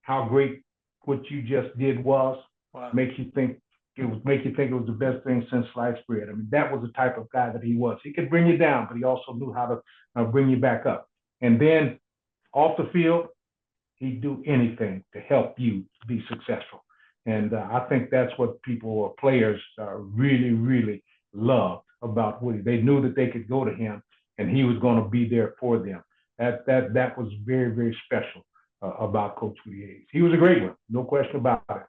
how great what you just did was. Wow. Make you think it was the best thing since sliced bread. I mean, that was the type of guy that he was. He could bring you down, but he also knew how to bring you back up. And then off the field, he'd do anything to help you be successful. And I think that's what people or players really, really loved about Woody. They knew that they could go to him and he was going to be there for them. That was very, very special about Coach Woody Hayes. He was a great one, no question about it.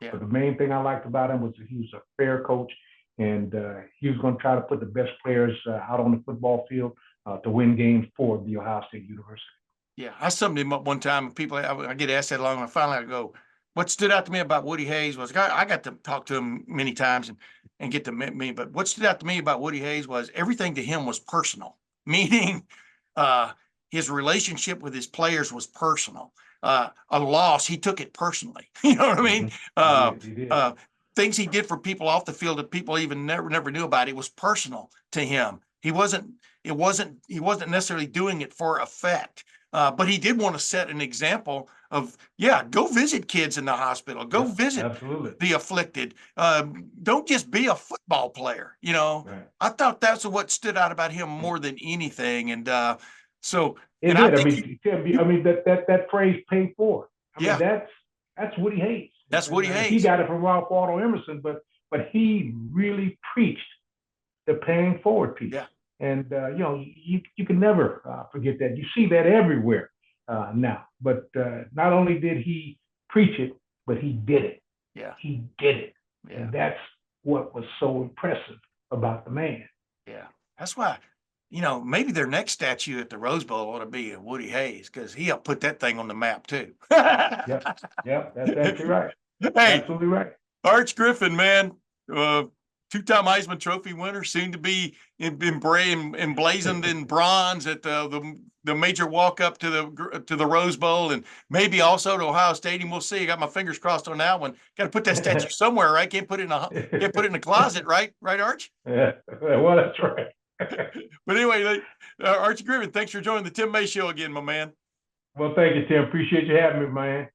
Yeah. But the main thing I liked about him was that he was a fair coach, and he was going to try to put the best players out on the football field to win games for the Ohio State University. Yeah, I summed him up one time. People, I get asked that long, and finally I go, what stood out to me about Woody Hayes was, I got to talk to him many times and get to meet me, but what stood out to me about Woody Hayes was everything to him was personal, meaning his relationship with his players was personal. A loss, he took it personally. You know what I mean? Things he did for people off the field that people even never knew about, it was personal to him. He wasn't necessarily doing it for effect. But he did want to set an example of, go visit kids in the hospital, go visit the afflicted. Don't just be a football player. You know, right. I thought that's what stood out about him more than anything. And so it did. I mean, that phrase "paid for." I mean, that's Woody Hayes. That's Woody Hayes. He got it from Ralph Waldo Emerson, but he really preached the paying forward piece. Yeah. And you can never forget that. You see that everywhere now. But not only did he preach it, but he did it. Yeah. He did it. Yeah. And that's what was so impressive about the man. Yeah. That's why, maybe their next statue at the Rose Bowl ought to be Woody Hayes, because he helped put that thing on the map too. Yep, that's actually right. Hey, absolutely right. Arch Griffin, man, two-time Heisman Trophy winner, soon to be emblazoned in bronze at the major walk-up to the Rose Bowl, and maybe also to Ohio Stadium. We'll see. I got my fingers crossed on that one. Got to put that statue somewhere, right? Can't put it in a closet, right? Right, Arch? Yeah. Well, that's right. But anyway, Archie Griffin, thanks for joining the Tim May Show again, my man. Well, thank you, Tim. Appreciate you having me, man.